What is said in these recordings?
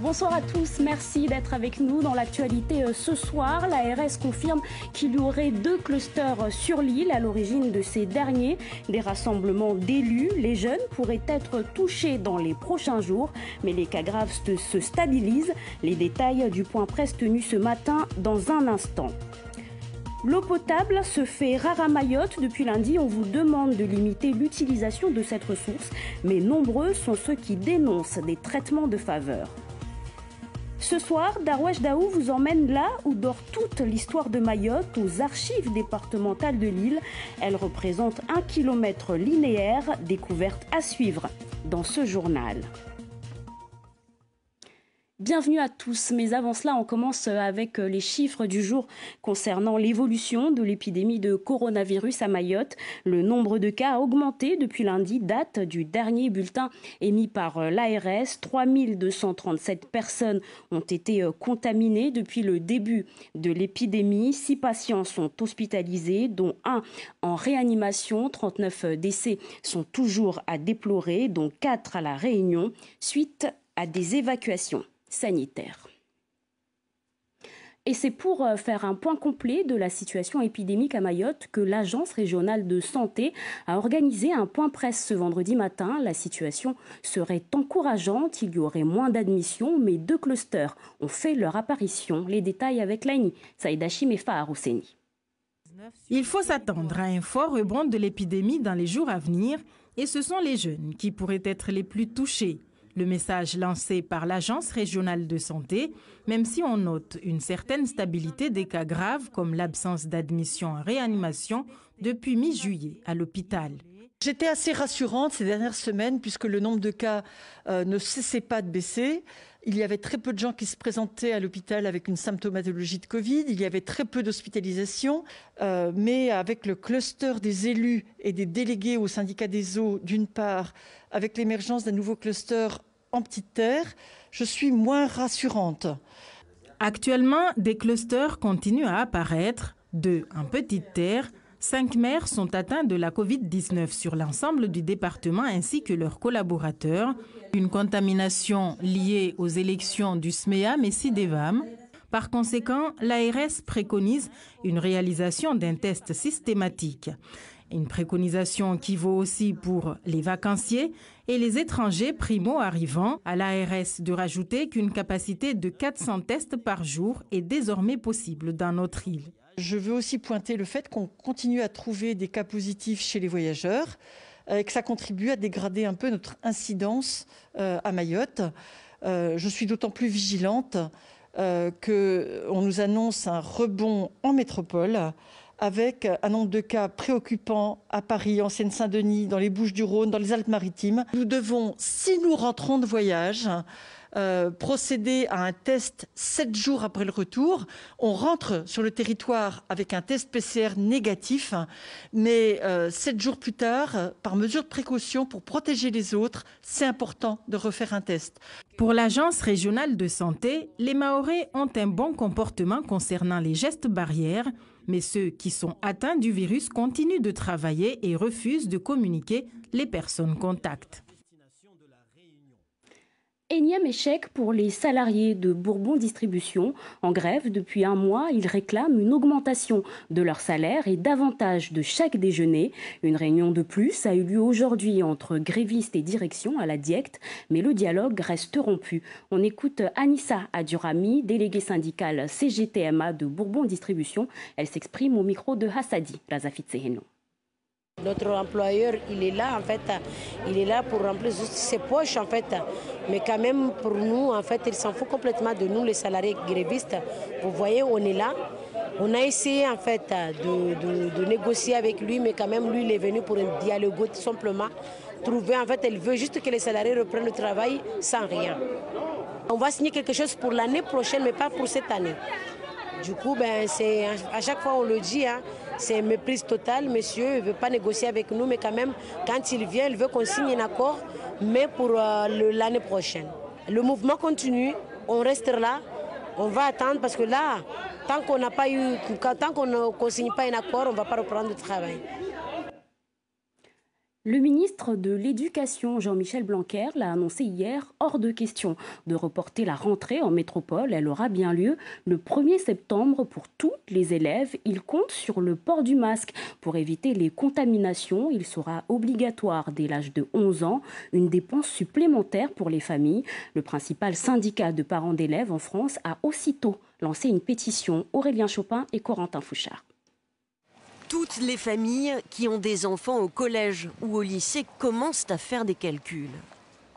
Bonsoir à tous, merci d'être avec nous dans l'actualité ce soir. L'ARS confirme qu'il y aurait 2 clusters sur l'île à l'origine de ces derniers. Des rassemblements d'élus, les jeunes pourraient être touchés dans les prochains jours, mais les cas graves se stabilisent. Les détails du point presse tenu ce matin dans un instant. L'eau potable se fait rare à Mayotte. Depuis lundi, on vous demande de limiter l'utilisation de cette ressource, mais nombreux sont ceux qui dénoncent des traitements de faveur. Ce soir, Darwesh Daou vous emmène là où dort toute l'histoire de Mayotte, aux archives départementales de l'île. Elle représente 1 kilomètre linéaire, découverte à suivre dans ce journal. Bienvenue à tous, mais avant cela, on commence avec les chiffres du jour concernant l'évolution de l'épidémie de coronavirus à Mayotte. Le nombre de cas a augmenté depuis lundi, date du dernier bulletin émis par l'ARS. 3237 personnes ont été contaminées depuis le début de l'épidémie. 6 patients sont hospitalisés, dont 1 en réanimation. 39 décès sont toujours à déplorer, dont 4 à La Réunion, suite à des évacuations sanitaire. Et c'est pour faire un point complet de la situation épidémique à Mayotte que l'Agence régionale de santé a organisé un point presse ce vendredi matin. La situation serait encourageante, il y aurait moins d'admissions, mais 2 clusters ont fait leur apparition. Les détails avec Laini, Saïd Hachim et Fahar Housseni. Il faut s'attendre à un fort rebond de l'épidémie dans les jours à venir et ce sont les jeunes qui pourraient être les plus touchés. Le message lancé par l'Agence régionale de santé, même si on note une certaine stabilité des cas graves comme l'absence d'admission en réanimation depuis mi-juillet à l'hôpital. J'étais assez rassurante ces dernières semaines puisque le nombre de cas ne cessait pas de baisser. Il y avait très peu de gens qui se présentaient à l'hôpital avec une symptomatologie de Covid. Il y avait très peu d'hospitalisations. Mais avec le cluster des élus et des délégués au syndicat des eaux, d'une part, avec l'émergence d'un nouveau cluster en Petite Terre, je suis moins rassurante. Actuellement, des clusters continuent à apparaître. 2 en Petite Terre. 5 maires sont atteints de la Covid-19 sur l'ensemble du département ainsi que leurs collaborateurs. Une contamination liée aux élections du SMEA Messi-Devam. Par conséquent, l'ARS préconise une réalisation d'un test systématique. Une préconisation qui vaut aussi pour les vacanciers et les étrangers primo-arrivants. À l'ARS de rajouter qu'une capacité de 400 tests par jour est désormais possible dans notre île. Je veux aussi pointer le fait qu'on continue à trouver des cas positifs chez les voyageurs et que ça contribue à dégrader un peu notre incidence à Mayotte. Je suis d'autant plus vigilante qu'on nous annonce un rebond en métropole avec un nombre de cas préoccupants à Paris, en Seine-Saint-Denis, dans les Bouches-du-Rhône, dans les Alpes-Maritimes. Nous devons, si nous rentrons de voyage, procéder à un test 7 jours après le retour. On rentre sur le territoire avec un test PCR négatif, mais 7 jours plus tard, par mesure de précaution pour protéger les autres, c'est important de refaire un test. Pour l'Agence régionale de santé, les Mahorais ont un bon comportement concernant les gestes barrières, mais ceux qui sont atteints du virus continuent de travailler et refusent de communiquer les personnes contacts. Énième échec pour les salariés de Bourbon Distribution. En grève depuis 1 mois, ils réclament une augmentation de leur salaire et davantage de chèques déjeuner. Une réunion de plus a eu lieu aujourd'hui entre grévistes et direction à la DIECT, mais le dialogue reste rompu. On écoute Anissa Adurami, déléguée syndicale CGTMA de Bourbon Distribution. Elle s'exprime au micro de Hassadi Razafit Seheno. Notre employeur, il est là en fait, il est là pour remplir juste ses poches en fait. Mais quand même pour nous, en fait, il s'en fout complètement de nous les salariés grévistes. Vous voyez, on est là. On a essayé en fait de négocier avec lui, mais quand même lui, il est venu pour un dialogue tout simplement. Trouver en fait, elle veut juste que les salariés reprennent le travail sans rien. On va signer quelque chose pour l'année prochaine, mais pas pour cette année. Du coup, c'est, à chaque fois on le dit, hein, c'est une méprise totale. Monsieur ne veut pas négocier avec nous, mais quand même, quand il vient, il veut qu'on signe un accord, mais pour l'année prochaine. Le mouvement continue, on reste là, on va attendre parce que là, tant qu'on n'a pas eu, tant qu'on ne signe pas un accord, on ne va pas reprendre le travail. Le ministre de l'Éducation, Jean-Michel Blanquer, l'a annoncé hier, hors de question de reporter la rentrée en métropole. Elle aura bien lieu le 1er septembre pour tous les élèves. Il compte sur le port du masque pour éviter les contaminations. Il sera obligatoire dès l'âge de 11 ans, une dépense supplémentaire pour les familles. Le principal syndicat de parents d'élèves en France a aussitôt lancé une pétition. Aurélien Chopin et Corentin Fouchard. Toutes les familles qui ont des enfants au collège ou au lycée commencent à faire des calculs.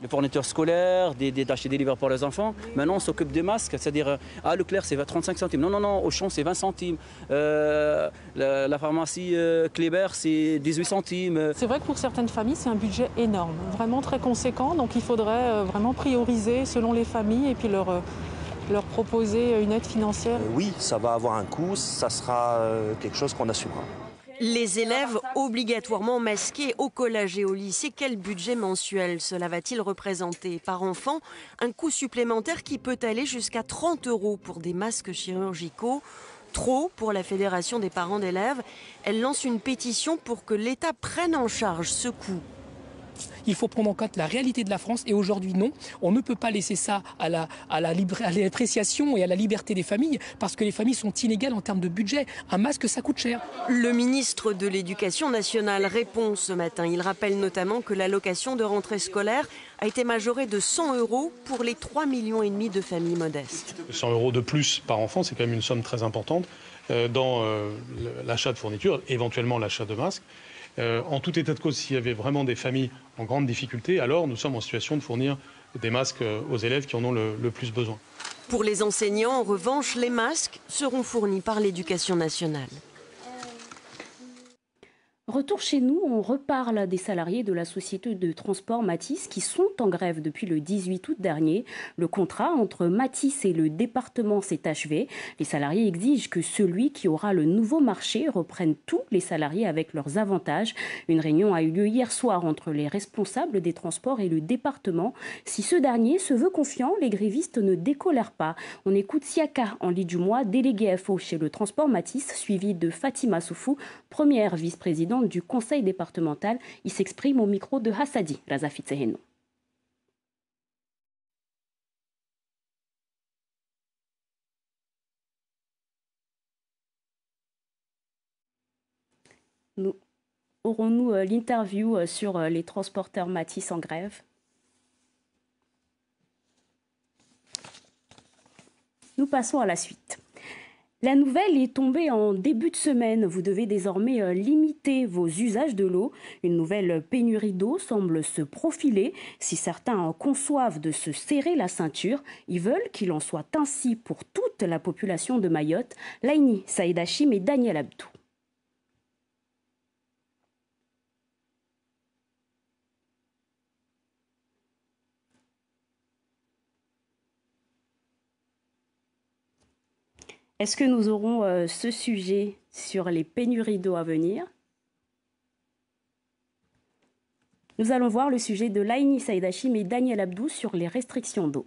Les fournitures scolaires, d'acheter des livres pour les enfants. Maintenant, on s'occupe des masques, c'est-à-dire, Leclerc, c'est 35 centimes. Non, Auchan, c'est 20 centimes. La pharmacie Kléber, c'est 18 centimes. C'est vrai que pour certaines familles, c'est un budget énorme, vraiment très conséquent. Donc il faudrait vraiment prioriser selon les familles et puis leur proposer une aide financière. Oui, ça va avoir un coût, ça sera quelque chose qu'on assumera. Les élèves obligatoirement masqués au collège et au lycée, quel budget mensuel cela va-t-il représenter par enfant? Un coût supplémentaire qui peut aller jusqu'à 30 € pour des masques chirurgicaux. Trop pour la Fédération des parents d'élèves. Elle lance une pétition pour que l'État prenne en charge ce coût. Il faut prendre en compte la réalité de la France et aujourd'hui non, on ne peut pas laisser ça à l'appréciation et à la liberté des familles parce que les familles sont inégales en termes de budget. Un masque, ça coûte cher. Le ministre de l'Éducation nationale répond ce matin. Il rappelle notamment que l'allocation de rentrée scolaire a été majorée de 100 € pour les 3,5 millions de familles modestes. 100 € de plus par enfant, c'est quand même une somme très importante dans l'achat de fournitures, éventuellement l'achat de masques. En tout état de cause, s'il y avait vraiment des familles en grande difficulté, alors nous sommes en situation de fournir des masques aux élèves qui en ont le plus besoin. Pour les enseignants, en revanche, les masques seront fournis par l'Éducation nationale. Retour chez nous, on reparle des salariés de la société de transport Mathis qui sont en grève depuis le 18 août dernier. Le contrat entre Mathis et le département s'est achevé. Les salariés exigent que celui qui aura le nouveau marché reprenne tous les salariés avec leurs avantages. Une réunion a eu lieu hier soir entre les responsables des transports et le département. Si ce dernier se veut confiant, les grévistes ne décolèrent pas. On écoute Siaka Henli Dumois, délégué FO chez le transport Mathis, suivi de Fatima Soufou, première vice-présidente du conseil départemental. Il s'exprime au micro de Hassadi Razafi Tseheno. Aurons-nous l'interview sur les transporteurs Mathis en grève? Nous passons à la suite. La nouvelle est tombée en début de semaine. Vous devez désormais limiter vos usages de l'eau. Une nouvelle pénurie d'eau semble se profiler. Si certains conçoivent de se serrer la ceinture, ils veulent qu'il en soit ainsi pour toute la population de Mayotte. Laini Saïd Hachim et Daniel Abdou. Est-ce que nous aurons ce sujet sur les pénuries d'eau à venir? Nous allons voir le sujet de Laini Saïd Hachim et Daniel Abdou sur les restrictions d'eau.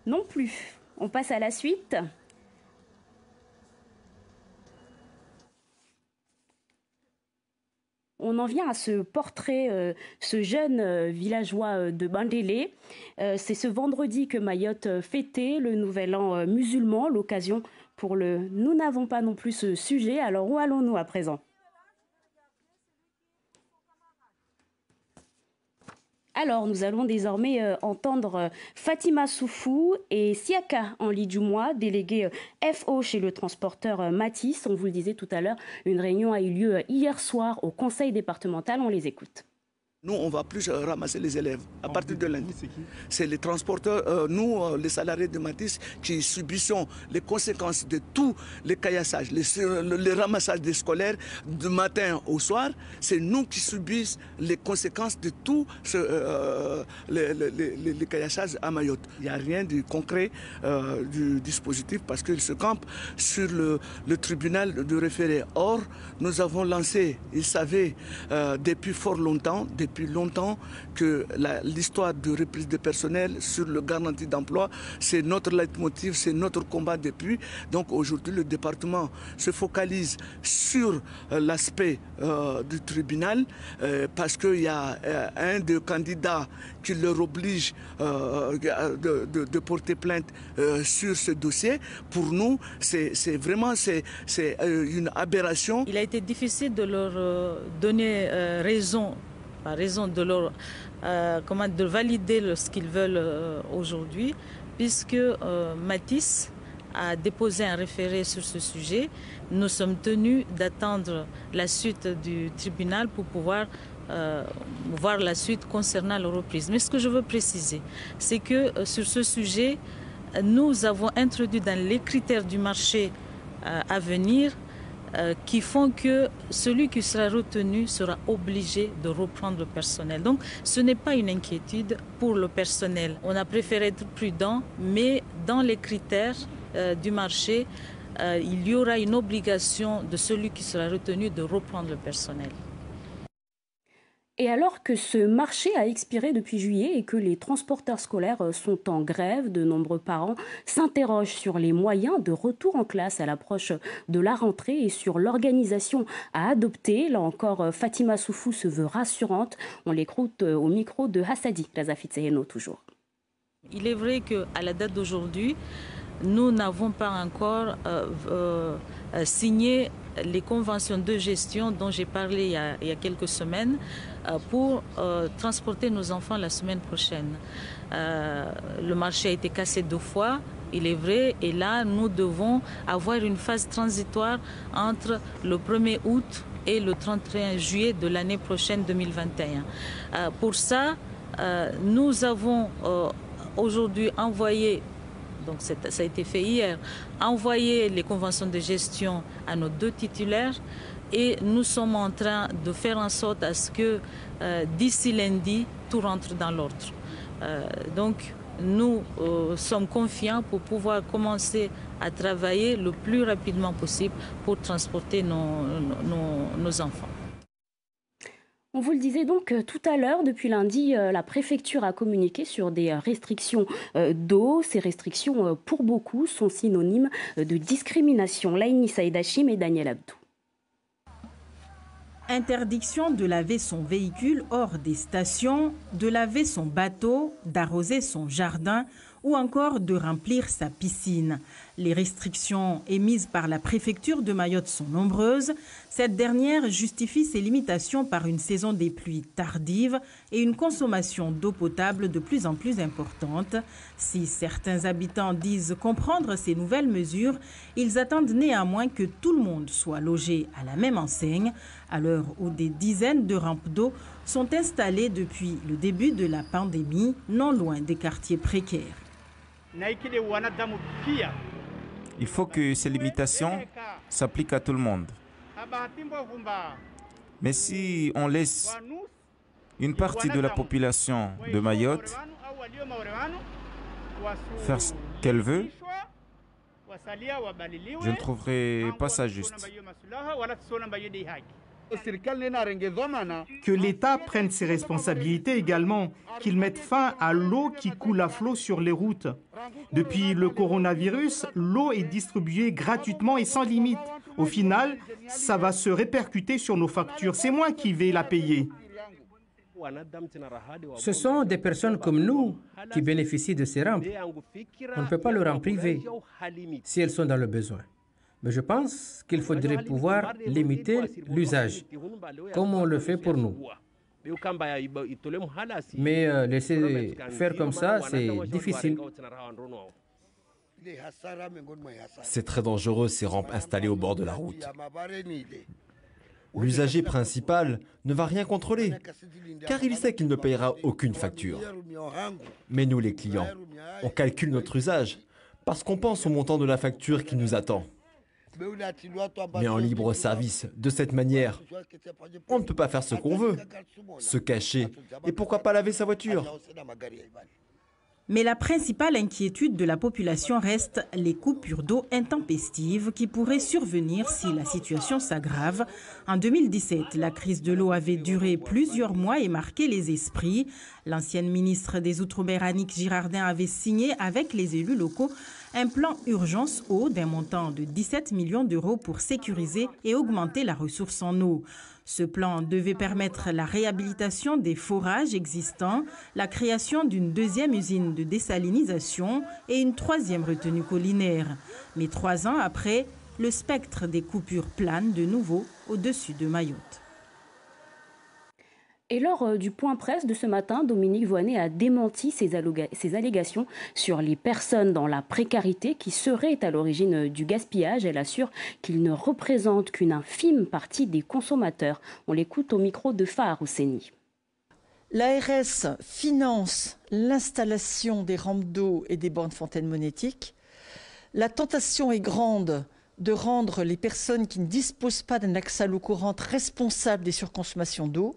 Non plus. On passe à la suite. On en vient à ce portrait, ce jeune villageois de Bandélé. C'est ce vendredi que Mayotte fêtait le nouvel an musulman, l'occasion pour le « Nous n'avons pas non plus ce sujet ». Alors où allons-nous à présent ? Alors, nous allons désormais entendre Fatima Soufou et Siaka Henli Dumois, délégué FO chez le transporteur Mathis. On vous le disait tout à l'heure, une réunion a eu lieu hier soir au conseil départemental. On les écoute. Nous, on ne va plus ramasser les élèves à partir de lundi. C'est les transporteurs, nous, les salariés de Mathis, qui subissons les conséquences de tous les caillassages, les ramassages des scolaires du matin au soir. C'est nous qui subissons les conséquences de tous les caillassages à Mayotte. Il n'y a rien de concret du dispositif parce qu'il se campe sur le tribunal de référé. Or, nous avons lancé, ils savaient depuis fort longtemps, depuis depuis longtemps que l'histoire de reprise de personnel sur le garantie d'emploi, c'est notre leitmotiv, c'est notre combat depuis. Donc aujourd'hui, le département se focalise sur l'aspect du tribunal parce qu'il y a un des candidats qui leur oblige de porter plainte sur ce dossier. Pour nous, c'est vraiment une aberration. Il a été difficile de leur donner raison, par raison de leur de valider ce qu'ils veulent aujourd'hui, puisque Matisse a déposé un référé sur ce sujet. Nous sommes tenus d'attendre la suite du tribunal pour pouvoir voir la suite concernant la reprise. Mais ce que je veux préciser, c'est que sur ce sujet, nous avons introduit dans les critères du marché à venir qui font que celui qui sera retenu sera obligé de reprendre le personnel. Donc ce n'est pas une inquiétude pour le personnel. On a préféré être prudent, mais dans les critères du marché, il y aura une obligation de celui qui sera retenu de reprendre le personnel. Et alors que ce marché a expiré depuis juillet et que les transporteurs scolaires sont en grève, de nombreux parents s'interrogent sur les moyens de retour en classe à l'approche de la rentrée et sur l'organisation à adopter. Là encore, Fatima Soufou se veut rassurante. On l'écoute au micro de Hassadi Lazafitseheno toujours. Il est vrai qu'à la date d'aujourd'hui, nous n'avons pas encore signé les conventions de gestion dont j'ai parlé il y a quelques semaines pour transporter nos enfants la semaine prochaine. Le marché a été cassé 2 fois, il est vrai, et là nous devons avoir une phase transitoire entre le 1er août et le 31 juillet de l'année prochaine 2021. Pour ça, nous avons aujourd'hui envoyé, donc ça a été fait hier, envoyer les conventions de gestion à nos 2 titulaires et nous sommes en train de faire en sorte à ce que d'ici lundi, tout rentre dans l'ordre. Donc nous sommes confiants pour pouvoir commencer à travailler le plus rapidement possible pour transporter nos enfants. On vous le disait donc tout à l'heure, depuis lundi, la préfecture a communiqué sur des restrictions d'eau. Ces restrictions, pour beaucoup, sont synonymes de discrimination. Laïni Saïdachim et Daniel Abdou. Interdiction de laver son véhicule hors des stations, de laver son bateau, d'arroser son jardin ou encore de remplir sa piscine. Les restrictions émises par la préfecture de Mayotte sont nombreuses. Cette dernière justifie ces limitations par une saison des pluies tardive et une consommation d'eau potable de plus en plus importante. Si certains habitants disent comprendre ces nouvelles mesures, ils attendent néanmoins que tout le monde soit logé à la même enseigne, à l'heure où des dizaines de rampes d'eau sont installées depuis le début de la pandémie, non loin des quartiers précaires. Il faut que ces limitations s'appliquent à tout le monde. Mais si on laisse une partie de la population de Mayotte faire ce qu'elle veut, je ne trouverai pas ça juste. Que l'État prenne ses responsabilités également, qu'il mette fin à l'eau qui coule à flot sur les routes. Depuis le coronavirus, l'eau est distribuée gratuitement et sans limite. Au final, ça va se répercuter sur nos factures. C'est moi qui vais la payer. Ce sont des personnes comme nous qui bénéficient de ces rampes. On ne peut pas leur en priver si elles sont dans le besoin. Mais je pense qu'il faudrait pouvoir limiter l'usage, comme on le fait pour nous. Mais laisser faire comme ça, c'est difficile. C'est très dangereux ces rampes installées au bord de la route. L'usager principal ne va rien contrôler, car il sait qu'il ne payera aucune facture. Mais nous, les clients, on calcule notre usage, parce qu'on pense au montant de la facture qui nous attend. Mais en libre service, de cette manière, on ne peut pas faire ce qu'on veut, se cacher, et pourquoi pas laver sa voiture. Mais la principale inquiétude de la population reste les coupures d'eau intempestives qui pourraient survenir si la situation s'aggrave. En 2017, la crise de l'eau avait duré plusieurs mois et marqué les esprits. L'ancienne ministre des Outre-mer, Annick Girardin, avait signé avec les élus locaux un plan urgence eau d'un montant de 17 millions d'euros pour sécuriser et augmenter la ressource en eau. Ce plan devait permettre la réhabilitation des forages existants, la création d'une deuxième usine de désalinisation et une troisième retenue collinaire. Mais 3 ans après, le spectre des coupures plane de nouveau au-dessus de Mayotte. Et lors du point presse de ce matin, Dominique Voynet a démenti ces allégations sur les personnes dans la précarité qui seraient à l'origine du gaspillage. Elle assure qu'ils ne représentent qu'une infime partie des consommateurs. On l'écoute au micro de Fahar Hosseini. L'ARS finance l'installation des rampes d'eau et des bornes fontaines monétiques. La tentation est grande de rendre les personnes qui ne disposent pas d'un accès à l'eau courante responsables des surconsommations d'eau.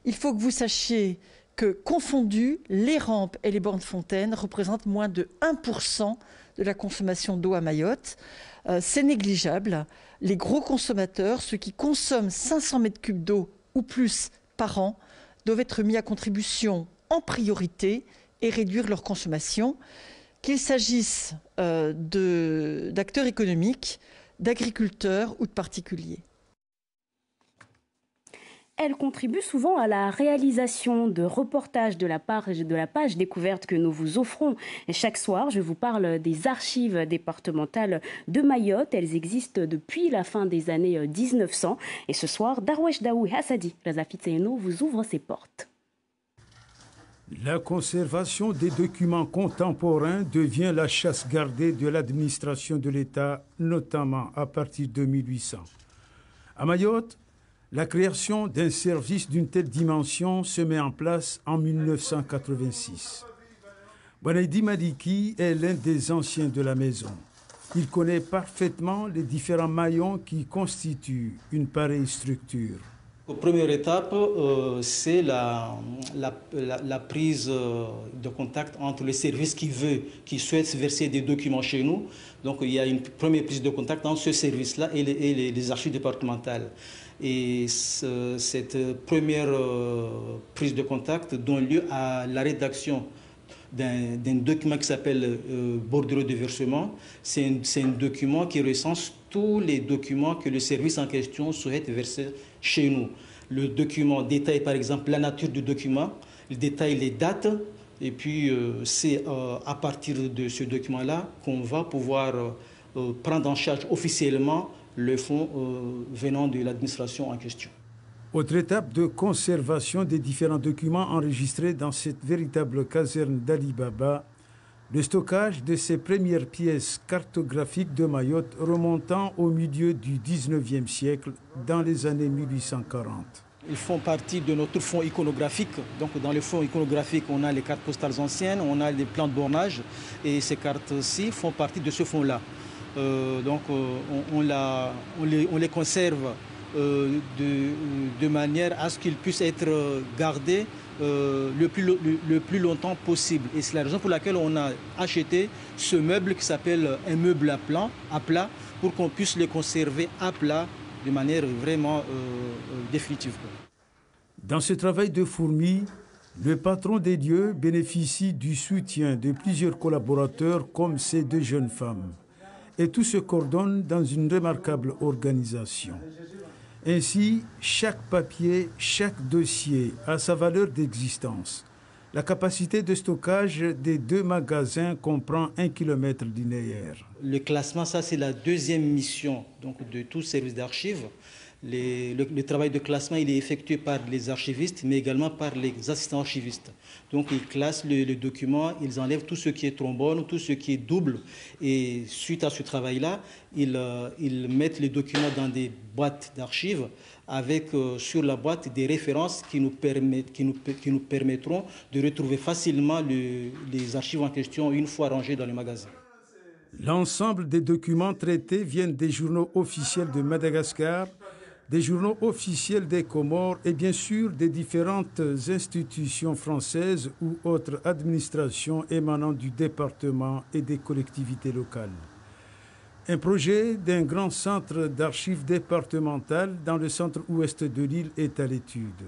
Il faut que vous sachiez que, confondus, les rampes et les bornes fontaines représentent moins de 1% de la consommation d'eau à Mayotte. C'est négligeable. Les gros consommateurs, ceux qui consomment 500 mètres cubes d'eau ou plus par an, doivent être mis à contribution en priorité et réduire leur consommation, qu'il s'agisse d'acteurs économiques, d'agriculteurs ou de particuliers. Elle contribue souvent à la réalisation de reportages de la page découverte que nous vous offrons. Et chaque soir, je vous parle des archives départementales de Mayotte. Elles existent depuis la fin des années 1900. Et ce soir, Darwesh Daoui Hassadi Razafitseino vous ouvre ses portes. La conservation des documents contemporains devient la chasse gardée de l'administration de l'État, notamment à partir de 1800. À Mayotte, la création d'un service d'une telle dimension se met en place en 1986. Bonaidi Madiki est l'un des anciens de la maison. Il connaît parfaitement les différents maillons qui constituent une pareille structure. La première étape, c'est la prise de contact entre les services qui souhaitent verser des documents chez nous. Donc il y a une première prise de contact entre ce service-là et les archives départementales. Et cette première prise de contact donne lieu à la rédaction d'un document qui s'appelle bordereau de versement. C'est un document qui recense tous les documents que le service en question souhaite verser chez nous. Le document détaille par exemple la nature du document, il détaille les dates, et puis c'est à partir de ce document-là qu'on va pouvoir prendre en charge officiellement le fonds venant de l'administration en question. Autre étape de conservation des différents documents enregistrés dans cette véritable caserne d'Ali Baba, le stockage de ces premières pièces cartographiques de Mayotte remontant au milieu du 19e siècle, dans les années 1840. Ils font partie de notre fonds iconographique. Donc dans le fonds iconographique, on a les cartes postales anciennes, on a les plans de bornage, et ces cartes-ci font partie de ce fonds-là. On les conserve de manière à ce qu'ils puissent être gardés le plus longtemps possible. Et c'est la raison pour laquelle on a acheté ce meuble qui s'appelle un meuble à plat pour qu'on puisse le conserver à plat de manière vraiment définitive. Dans ce travail de fourmi, le patron des lieux bénéficie du soutien de plusieurs collaborateurs comme ces deux jeunes femmes. Et tout se coordonne dans une remarquable organisation. Ainsi, chaque papier, chaque dossier a sa valeur d'existence. La capacité de stockage des 2 magasins comprend 1 km linéaire. Le classement, ça c'est la deuxième mission de tout service d'archives. Le travail de classement, il est effectué par les archivistes, mais également par les assistants archivistes. Donc ils classent le document, ils enlèvent tout ce qui est trombone, tout ce qui est double. Et suite à ce travail-là, ils mettent les documents dans des boîtes d'archives avec sur la boîte des références qui nous permettront de retrouver facilement les archives en question une fois rangées dans le magasin. L'ensemble des documents traités viennent des journaux officiels de Madagascar, des journaux officiels des Comores et bien sûr des différentes institutions françaises ou autres administrations émanant du département et des collectivités locales. Un projet d'un grand centre d'archives départementales dans le centre-ouest de l'île est à l'étude.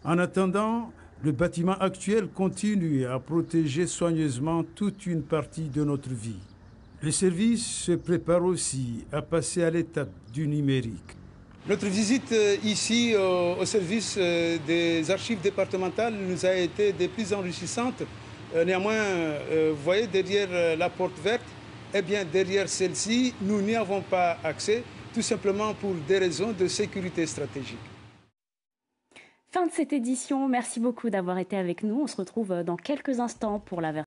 En attendant, le bâtiment actuel continue à protéger soigneusement toute une partie de notre vie. Le service se prépare aussi à passer à l'étape du numérique. Notre visite ici au service des archives départementales nous a été des plus enrichissantes. Néanmoins, vous voyez derrière la porte verte, eh bien derrière celle-ci, nous n'y avons pas accès, tout simplement pour des raisons de sécurité stratégique. Fin de cette édition, merci beaucoup d'avoir été avec nous. On se retrouve dans quelques instants pour la version